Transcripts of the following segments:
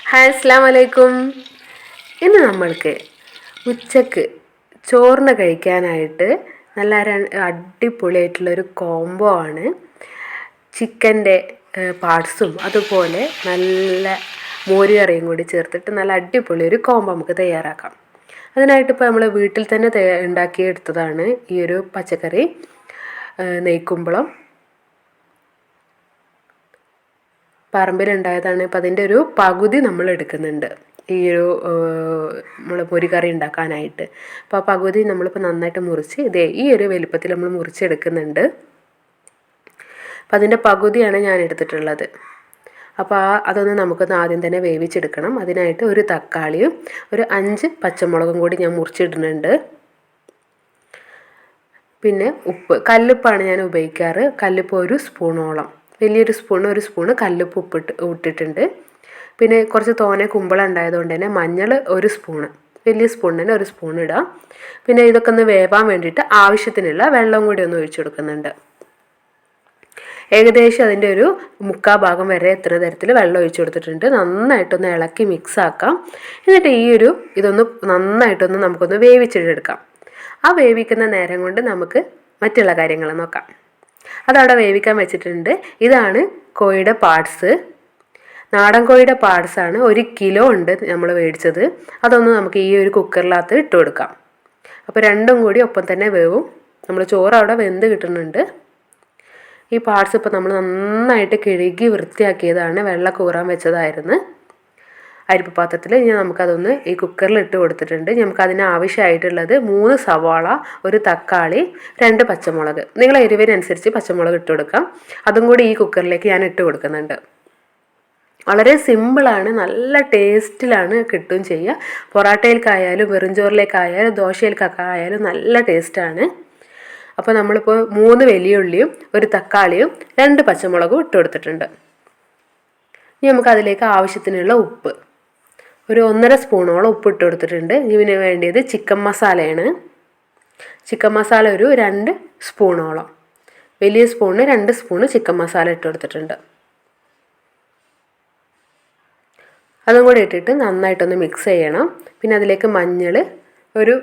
Hi അസ്സലാമു അലൈക്കും. ഇന്ന് നമ്മൾക്ക് ഉച്ചക്ക് ചോറിന് കഴിക്കാനായിട്ട് നല്ല അടിപൊളിയായിട്ടുള്ളൊരു കോംബോ ആണ്. ചിക്കൻ്റെ പാർട്സും അതുപോലെ നല്ല മോര് കറിയും കൂടി ചേർത്തിട്ട് നല്ല അടിപൊളി ഒരു കോംബോ നമുക്ക് തയ്യാറാക്കാം. അതിനായിട്ട് ഇപ്പോൾ നമ്മൾ വീട്ടിൽ തന്നെ ഉണ്ടാക്കിയെടുത്തതാണ് ഈ ഒരു പച്ചക്കറി. നെയ്ക്കുമ്പളം പറമ്പിലുണ്ടായതാണ്. അപ്പോൾ അതിൻ്റെ ഒരു പകുതി നമ്മൾ എടുക്കുന്നുണ്ട് ഈ ഒരു നമ്മൾ പൊരി കറി ഉണ്ടാക്കാനായിട്ട്. അപ്പോൾ ആ പകുതി നമ്മളിപ്പോൾ നന്നായിട്ട് മുറിച്ച് ഈ ഒരു വലുപ്പത്തിൽ നമ്മൾ മുറിച്ചെടുക്കുന്നുണ്ട്. അപ്പോൾ അതിൻ്റെ പകുതിയാണ് ഞാൻ എടുത്തിട്ടുള്ളത്. അപ്പോൾ അതൊന്ന് നമുക്കൊന്ന് ആദ്യം തന്നെ വേവിച്ചെടുക്കണം. അതിനായിട്ട് ഒരു തക്കാളിയും ഒരു 5 പച്ചമുളകും കൂടി ഞാൻ മുറിച്ചിടുന്നുണ്ട്. പിന്നെ ഉപ്പ്, കല്ലുപ്പാണ് ഞാൻ ഉപയോഗിക്കാറ്. കല്ലുപ്പ് ഒരു സ്പൂണോളം, വലിയൊരു ഒരു സ്പൂണ് കല്ലുപ്പ് ഇട്ടിട്ടുണ്ട്. പിന്നെ കുറച്ച് തോനെ കുമ്പളം ഉണ്ടായതുകൊണ്ട് തന്നെ മഞ്ഞൾ ഒരു സ്പൂണ്, വലിയ സ്പൂണിന് തന്നെ ഒരു സ്പൂൺ ഇടാം. പിന്നെ ഇതൊക്കെ ഒന്ന് വേവാൻ വേണ്ടിയിട്ട് ആവശ്യത്തിനുള്ള വെള്ളം കൂടി ഒന്ന് ഒഴിച്ചു കൊടുക്കുന്നുണ്ട്. ഏകദേശം അതിൻ്റെ ഒരു 3/4 ഭാഗം വരെ എത്തുന്ന തരത്തിൽ വെള്ളം ഒഴിച്ചു കൊടുത്തിട്ടുണ്ട്. നന്നായിട്ടൊന്ന് ഇളക്കി മിക്സ് ആക്കാം. എന്നിട്ട് ഇതൊന്ന് നന്നായിട്ടൊന്ന് നമുക്കൊന്ന് വേവിച്ചെടുക്കാം. ആ വേവിക്കുന്ന നേരം കൊണ്ട് നമുക്ക് മറ്റുള്ള കാര്യങ്ങൾ നോക്കാം. അതവിടെ വേവിക്കാൻ വെച്ചിട്ടുണ്ട്. ഇതാണ് കോഴിയുടെ പാർട്സ്, നാടൻ കോഴിയുടെ പാർട്സാണ്. 1 കിലോ ഉണ്ട് നമ്മൾ മേടിച്ചത്. അതൊന്ന് നമുക്ക് ഈ ഒരു കുക്കറിനകത്ത് ഇട്ട് കൊടുക്കാം. അപ്പോൾ രണ്ടും കൂടി ഒപ്പം തന്നെ വേവും. നമ്മൾ ചോറ് അവിടെ വെന്ത് കിട്ടുന്നുണ്ട്. ഈ പാർട്സ് ഇപ്പോൾ നമ്മൾ നന്നായിട്ട് കഴുകി വൃത്തിയാക്കിയതാണ്. വെള്ളമൊക്കെ ഊറാൻ വെച്ചതായിരുന്നു അരിപ്പ് പാത്രത്തിൽ. ഇനി നമുക്കതൊന്ന് ഈ കുക്കറിൽ ഇട്ട് കൊടുത്തിട്ടുണ്ട്. നമുക്ക് അതിന് ആവശ്യമായിട്ടുള്ളത് 3 സവാള, 1 തക്കാളി, 2 പച്ചമുളക്. നിങ്ങളെ എരിവിനനുസരിച്ച് പച്ചമുളക് ഇട്ട് കൊടുക്കാം. അതും കൂടി ഈ കുക്കറിലേക്ക് ഞാൻ ഇട്ട് കൊടുക്കുന്നുണ്ട്. വളരെ സിമ്പിളാണ്, നല്ല ടേസ്റ്റിലാണ് കിട്ടുകയും ചെയ്യുക. പൊറാട്ടയിലേക്കായാലും വെറുംചോറിലേക്കായാലും ദോശയിലേക്കൊക്കെ ആയാലും നല്ല ടേസ്റ്റാണ്. അപ്പോൾ നമ്മളിപ്പോൾ 3 വലിയ ഉള്ളിയും 1 തക്കാളിയും 2 പച്ചമുളകും ഇട്ട് കൊടുത്തിട്ടുണ്ട്. ഇനി നമുക്ക് അതിലേക്ക് ആവശ്യത്തിനുള്ള ഉപ്പ്, ഒരു 1.5 സ്പൂണോളം ഉപ്പ് ഇട്ട് കൊടുത്തിട്ടുണ്ട്. ഇതിന് വേണ്ടിയത് ചിക്കൻ മസാലയാണ്. ചിക്കൻ മസാല ഒരു 2 സ്പൂണോളം, വലിയ സ്പൂണിന് 2 സ്പൂണ് ചിക്കൻ മസാല ഇട്ട് കൊടുത്തിട്ടുണ്ട്. അതും കൂടി ഇട്ടിട്ട് നന്നായിട്ടൊന്ന് മിക്സ് ചെയ്യണം. പിന്നെ അതിലേക്ക് മഞ്ഞൾ ഒരു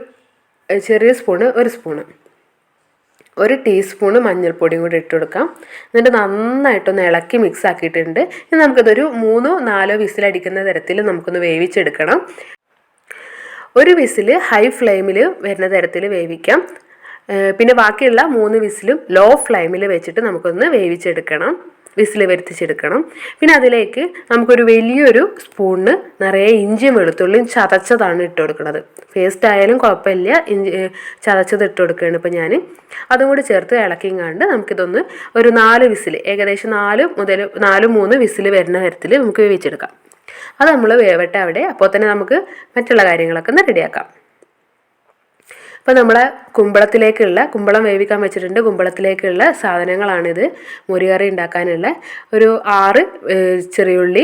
ചെറിയ സ്പൂണ്, 1 സ്പൂണ്, 1 ടീസ്പൂണ് മഞ്ഞൾപ്പൊടിയും കൂടി ഇട്ട് കൊടുക്കാം. എന്നിട്ട് നന്നായിട്ടൊന്ന് ഇളക്കി മിക്സ് ആക്കിയിട്ടുണ്ട്. ഇനി നമുക്കിതൊരു 3-4 വിസിലടിക്കുന്ന തരത്തിൽ നമുക്കൊന്ന് വേവിച്ചെടുക്കണം. ഒരു വിസിൽ ഹൈ ഫ്ലെയിമിൽ വരുന്ന തരത്തിൽ വേവിക്കാം. പിന്നെ ബാക്കിയുള്ള 3 വിസിലും ലോ ഫ്ലെയിമിൽ വെച്ചിട്ട് നമുക്കൊന്ന് വേവിച്ചെടുക്കണം, വിസിൽ വരുത്തിച്ചെടുക്കണം. പിന്നെ അതിലേക്ക് നമുക്കൊരു വലിയൊരു സ്പൂണിന് നിറയെ ഇഞ്ചിയും വെളുത്തുള്ളിയും ചതച്ചതാണ് ഇട്ട് കൊടുക്കുന്നത്. പേസ്റ്റ് ആയാലും കുഴപ്പമില്ല, ചതച്ചത് ഇട്ട് കൊടുക്കുകയാണ് ഇപ്പോൾ ഞാൻ. അതും കൂടി ചേർത്ത് ഇളക്കിങ്ങാണ്ട് നമുക്കിതൊന്ന് ഒരു 4 വിസിൽ, ഏകദേശം 4-3 വിസിൽ വരുന്ന തരത്തിൽ നമുക്ക് വേവിച്ചെടുക്കാം. അത് നമ്മൾ വേവട്ടെ അവിടെ. അപ്പോൾ തന്നെ നമുക്ക് മറ്റുള്ള കാര്യങ്ങളൊക്കെ ഒന്ന് റെഡിയാക്കാം. അപ്പോൾ നമ്മളെ കുമ്പളം വേവിക്കാൻ വെച്ചിട്ടുണ്ട്. കുമ്പളത്തിലേക്കുള്ള സാധനങ്ങളാണിത്. മോര് കറി ഉണ്ടാക്കാനുള്ള ഒരു 6 ചെറിയുള്ളി,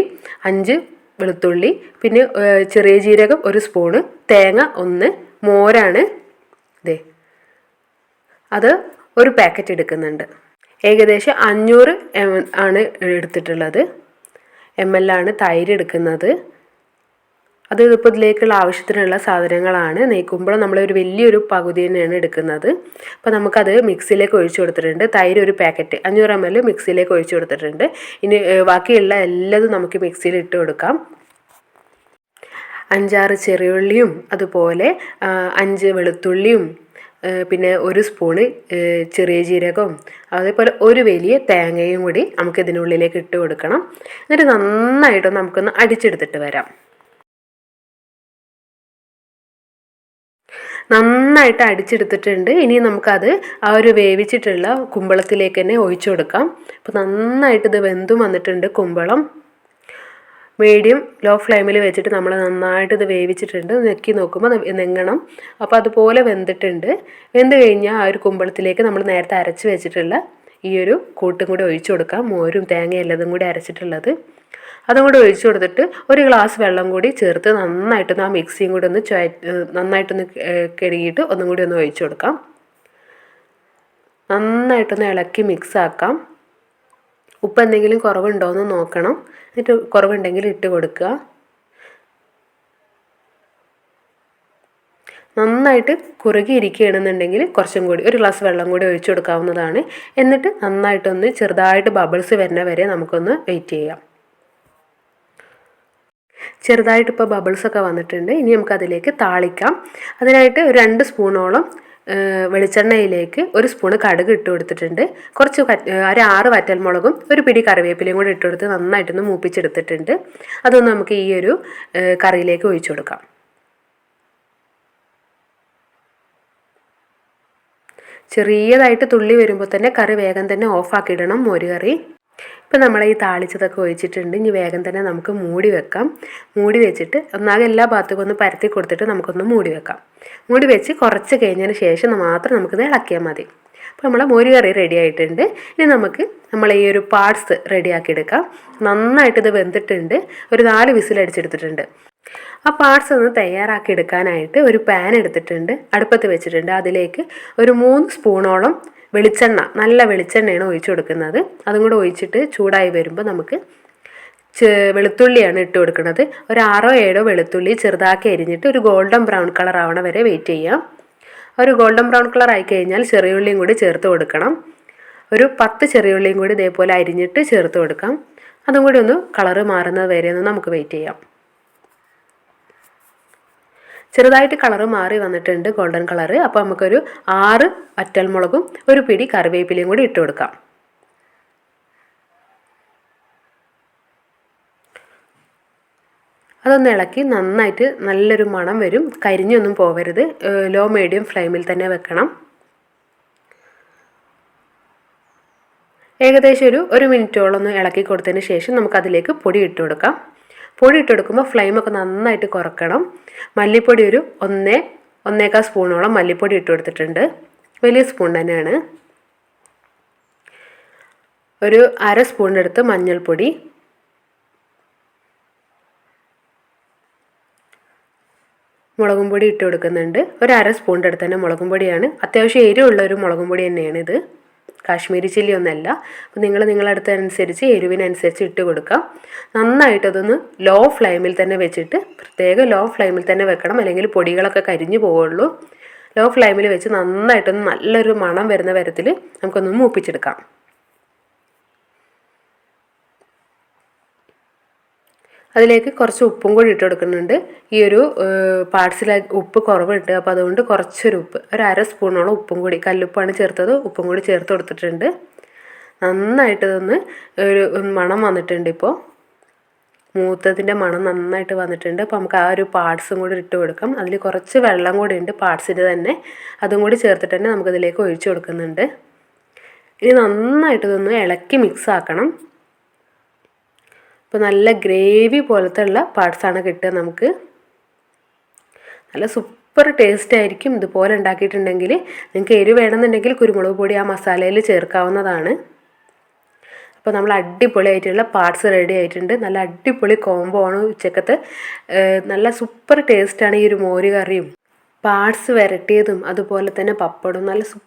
5 വെളുത്തുള്ളി, പിന്നെ ചെറിയ ജീരകം 1 സ്പൂണ്, തേങ്ങ 1, മോരാണ് അത് 1 പാക്കറ്റ് എടുക്കുന്നുണ്ട്. ഏകദേശം 500 ആണ് എടുത്തിട്ടുള്ളത്. ml ആണ് തൈര് എടുക്കുന്നത്. അത് ഇപ്പോൾ ഇതിലേക്കുള്ള ആവശ്യത്തിനുള്ള സാധനങ്ങളാണ്. നെയ്ക്കുമ്പോൾ നമ്മളൊരു വലിയൊരു പകുതി തന്നെയാണ് എടുക്കുന്നത്. അപ്പോൾ നമുക്കത് മിക്സിയിലേക്ക് ഒഴിച്ചു കൊടുത്തിട്ടുണ്ട്. തൈര് 1 പാക്കറ്റ് 500 ml മിക്സിയിലേക്ക് ഒഴിച്ചു കൊടുത്തിട്ടുണ്ട്. ഇനി ബാക്കിയുള്ള എല്ലാതും നമുക്ക് മിക്സിയിൽ ഇട്ട് കൊടുക്കാം. 5-6 ചെറിയുള്ളിയും അതുപോലെ 5 വെളുത്തുള്ളിയും പിന്നെ 1 സ്പൂണ് ചെറിയ ജീരകവും അതേപോലെ 1 വലിയ തേങ്ങയും കൂടി നമുക്ക് ഇതിനുള്ളിലേക്ക് ഇട്ട് കൊടുക്കണം. എന്നിട്ട് നന്നായിട്ട് നമുക്കൊന്ന് അടിച്ചെടുത്തിട്ട് വരാം. നന്നായിട്ട് അടിച്ചെടുത്തിട്ടുണ്ട്. ഇനി നമുക്കത് ആ ഒരു വേവിച്ചിട്ടുള്ള കുമ്പളത്തിലേക്ക് തന്നെ ഒഴിച്ചു കൊടുക്കാം. അപ്പോൾ നന്നായിട്ട് ഇത് വെന്തും വന്നിട്ടുണ്ട്. കുമ്പളം മീഡിയം ലോ ഫ്ലെയിമിൽ വെച്ചിട്ട് നമ്മൾ നന്നായിട്ട് ഇത് വേവിച്ചിട്ടുണ്ട്. നെക്കി നോക്കുമ്പോൾ നെങ്ങണം. അപ്പോൾ അതുപോലെ വെന്തിട്ടുണ്ട്. വെന്ത് കഴിഞ്ഞാൽ ആ ഒരു കുമ്പളത്തിലേക്ക് നമ്മൾ നേരത്തെ അരച്ച് വെച്ചിട്ടുള്ള ഈ ഒരു കൂട്ടും കൂടി ഒഴിച്ചു കൊടുക്കാം. മോരും തേങ്ങയും എല്ലാതും കൂടി അരച്ചിട്ടുള്ളത് അതും കൂടി ഒഴിച്ചു കൊടുത്തിട്ട് 1 ഗ്ലാസ് വെള്ളം കൂടി ചേർത്ത് നന്നായിട്ടൊന്ന് ആ മിക്സിയും കൂടി ഒന്ന് നന്നായിട്ടൊന്ന് കഴുകിയിട്ട് ഒന്നും കൂടി ഒന്ന് ഒഴിച്ചു കൊടുക്കാം. നന്നായിട്ടൊന്ന് ഇളക്കി മിക്സ് ആക്കാം. ഉപ്പ് എന്തെങ്കിലും കുറവുണ്ടോ എന്ന് നോക്കണം. എന്നിട്ട് കുറവുണ്ടെങ്കിൽ ഇട്ട് കൊടുക്കുക. നന്നായിട്ട് കുറുകിയിരിക്കുകയാണെന്നുണ്ടെങ്കിൽ കുറച്ചും കൂടി ഒരു ഗ്ലാസ് വെള്ളം കൂടി ഒഴിച്ചു കൊടുക്കാവുന്നതാണ്. എന്നിട്ട് നന്നായിട്ടൊന്ന് ചെറുതായിട്ട് ബബിൾസ് വരുന്ന വരെ നമുക്കൊന്ന് വെയിറ്റ് ചെയ്യാം. ചെറുതായിട്ട് ഇപ്പോൾ ബബിൾസൊക്കെ വന്നിട്ടുണ്ട്. ഇനി നമുക്കതിലേക്ക് താളിക്കാം. അതിനായിട്ട് ഒരു 2 സ്പൂണോളം വെളിച്ചെണ്ണയിലേക്ക് 1 സ്പൂണ് കടുക് ഇട്ട് കൊടുത്തിട്ടുണ്ട്. കുറച്ച് ഒരു 6 വറ്റൽമുളകും ഒരു പിടി കറിവേപ്പിലയും കൂടി ഇട്ട് കൊടുത്ത് നന്നായിട്ടൊന്ന് മൂപ്പിച്ചെടുത്തിട്ടുണ്ട്. അതൊന്ന് നമുക്ക് ഈ ഒരു കറിയിലേക്ക് ഒഴിച്ചു കൊടുക്കാം. ചെറിയതായിട്ട് തുള്ളി വരുമ്പോൾ തന്നെ കറി വേഗം തന്നെ ഓഫാക്കിയിടണം മോര് കറി. ഇപ്പം നമ്മൾ ഈ താളിച്ചതൊക്കെ ഒഴിച്ചിട്ടുണ്ട്. ഇനി വേഗം തന്നെ നമുക്ക് മൂടി വെക്കാം. മൂടി വെച്ചിട്ട് ഒന്നാകെ എല്ലാ ഭാഗത്തേക്കും ഒന്ന് പരത്തി കൊടുത്തിട്ട് നമുക്കൊന്ന് മൂടി വെക്കാം. മൂടി വെച്ച് കുറച്ച് കഴിഞ്ഞതിന് ശേഷം മാത്രം നമുക്കിത് ഇളക്കിയാൽ മതി. അപ്പോൾ നമ്മളെ മോര് കറി റെഡി ആയിട്ടുണ്ട്. ഇനി നമുക്ക് ഈ ഒരു പാർട്സ് റെഡിയാക്കി എടുക്കാം. നന്നായിട്ട് ഇത് വെന്തിട്ടുണ്ട്. ഒരു 4 വിസിലടിച്ചെടുത്തിട്ടുണ്ട്. ആ പാർട്സ് ഒന്ന് തയ്യാറാക്കി എടുക്കാനായിട്ട് ഒരു പാൻ എടുത്തിട്ടുണ്ട്, അടുപ്പത്ത് വെച്ചിട്ടുണ്ട്. അതിലേക്ക് ഒരു 3 സ്പൂണോളം വെളിച്ചെണ്ണ, നല്ല വെളിച്ചെണ്ണയാണ് ഒഴിച്ചു കൊടുക്കുന്നത്. അതും കൂടെ ഒഴിച്ചിട്ട് ചൂടായി വരുമ്പോൾ നമുക്ക് വെളുത്തുള്ളിയാണ് ഇട്ട് കൊടുക്കുന്നത്. ഒരു 6-7 വെളുത്തുള്ളി ചെറുതാക്കി അരിഞ്ഞിട്ട് ഒരു ഗോൾഡൻ ബ്രൗൺ കളർ ആവണ വരെ വെയിറ്റ് ചെയ്യാം. ഒരു ഗോൾഡൻ ബ്രൗൺ കളർ ആയി കഴിഞ്ഞാൽ ചെറിയുള്ളിയും കൂടി ചേർത്ത് കൊടുക്കണം. ഒരു 10 ചെറിയുള്ളിയും കൂടി ഇതേപോലെ അരിഞ്ഞിട്ട് ചേർത്ത് കൊടുക്കാം. അതും കൂടി ഒന്ന് കളറ് മാറുന്നത് വരെ ഒന്ന് നമുക്ക് വെയിറ്റ് ചെയ്യാം. ചെറുതായിട്ട് കളറ് മാറി വന്നിട്ടുണ്ട്, ഗോൾഡൻ കളറ്. അപ്പോൾ നമുക്കൊരു 6 വറ്റൽമുളകും ഒരു പിടി കറിവേപ്പിലയും കൂടി ഇട്ട് കൊടുക്കാം. അതൊന്ന് ഇളക്കി നന്നായിട്ട് നല്ലൊരു മണം വരും. കരിഞ്ഞൊന്നും പോവരുത്. ലോ മീഡിയം ഫ്ലെയിമിൽ തന്നെ വെക്കണം. ഏകദേശം ഒരു മിനിറ്റോളം ഒന്ന് ഇളക്കി കൊടുത്തതിന് ശേഷം നമുക്കതിലേക്ക് പൊടി ഇട്ട് കൊടുക്കാം. പൊടി ഇട്ട് കൊടുക്കുമ്പോൾ ഫ്ലെയിമൊക്കെ നന്നായിട്ട് കുറക്കണം. മല്ലിപ്പൊടി ഒരു 1-1.25 സ്പൂണോളം മല്ലിപ്പൊടി ഇട്ട് കൊടുത്തിട്ടുണ്ട്. വലിയ സ്പൂൺ തന്നെയാണ്. ഒരു 1/2 സ്പൂണിനടുത്ത് മഞ്ഞൾപ്പൊടി, മുളകും പൊടി ഇട്ട് കൊടുക്കുന്നുണ്ട്. ഒരു 1/2 സ്പൂണിൻ്റെ അടുത്ത് തന്നെ മുളകും പൊടിയാണ്. അത്യാവശ്യം എരിവുള്ള ഒരു മുളകും പൊടി തന്നെയാണ് ഇത്. കാശ്മീരി ചില്ലി ഒന്നല്ല. അപ്പോൾ നിങ്ങളുടെ അടുത്തനുസരിച്ച് എരിവിനനുസരിച്ച് ഇട്ട് കൊടുക്കാം. നന്നായിട്ടതൊന്ന് ലോ ഫ്ലെയിമിൽ തന്നെ വെച്ചിട്ട്, പ്രത്യേകം ലോ ഫ്ലെയിമിൽ തന്നെ വെക്കണം, അല്ലെങ്കിൽ പൊടികളൊക്കെ കരിഞ്ഞു പോവുള്ളൂ. ലോ ഫ്ലെയിമിൽ വെച്ച് നന്നായിട്ടൊന്ന് നല്ലൊരു മണം വരുന്ന തരത്തിൽ നമുക്കൊന്ന് മൂപ്പിച്ചെടുക്കാം. അതിലേക്ക് കുറച്ച് ഉപ്പും കൂടി ഇട്ട് കൊടുക്കുന്നുണ്ട്. ഈ ഒരു പാർട്സിൽ ഉപ്പ് കുറവുണ്ട്, അപ്പോൾ അതുകൊണ്ട് കുറച്ചൊരു ഉപ്പ്, ഒരു 1/2 സ്പൂണോളം ഉപ്പും കൂടി, കല്ലുപ്പാണ് ചേർത്തത്, ഉപ്പും കൂടി ചേർത്ത് കൊടുത്തിട്ടുണ്ട്. നന്നായിട്ടതൊന്ന് ഒരു മണം വന്നിട്ടുണ്ട്. ഇപ്പോൾ മൂത്തതിൻ്റെ മണം നന്നായിട്ട് വന്നിട്ടുണ്ട്. അപ്പോൾ നമുക്ക് ആ ഒരു പാർട്സും കൂടി ഇട്ട് കൊടുക്കാം. അതിൽ കുറച്ച് വെള്ളം കൂടി ഉണ്ട് പാർട്സിൻ്റെ തന്നെ, അതും കൂടി ചേർത്തിട്ട് തന്നെ നമുക്കതിലേക്ക് ഒഴിച്ചു കൊടുക്കുന്നുണ്ട്. ഇനി നന്നായിട്ടതൊന്ന് ഇളക്കി മിക്സ് ആക്കണം. ഇപ്പോൾ നല്ല ഗ്രേവി പോലത്തെ ഉള്ള പാർട്സാണ് കിട്ടുക നമുക്ക്. നല്ല സൂപ്പർ ടേസ്റ്റ് ആയിരിക്കും ഇതുപോലെ ഉണ്ടാക്കിയിട്ടുണ്ടെങ്കിൽ. നിങ്ങൾക്ക് എരിവ് വേണമെന്നുണ്ടെങ്കിൽ കുരുമുളക് പൊടി ആ മസാലയിൽ ചേർക്കാവുന്നതാണ്. അപ്പോൾ നമ്മൾ അടിപൊളിയായിട്ടുള്ള പാർട്സ് റെഡി ആയിട്ടുണ്ട്. നല്ല അടിപൊളി കോംബോ ആണ് ഉച്ചക്കത്തെ. നല്ല സൂപ്പർ ടേസ്റ്റാണ് ഈ ഒരു മോര് കറിയും പാർട്സ് വരട്ടിയതും അതുപോലെ തന്നെ പപ്പടും. നല്ല സൂപ്പർ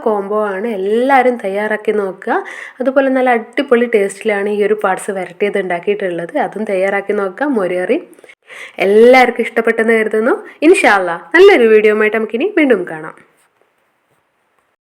കോംബോ ആണ്. എല്ലാവരും തയ്യാറാക്കി നോക്കുക. അതുപോലെ നല്ല അടിപൊളി ടേസ്റ്റിലാണ് ഈ ഒരു പാർട്സ് വരട്ടിയത് ഉണ്ടാക്കിയിട്ടുള്ളത്. അതും തയ്യാറാക്കി നോക്കുക. മോര് കറി എല്ലാവർക്കും ഇഷ്ടപ്പെട്ടെന്ന് കരുതുന്നു. ഇൻഷാ അല്ലാഹ് നല്ലൊരു വീഡിയോ ആയിട്ട് നമുക്കിനി വീണ്ടും കാണാം.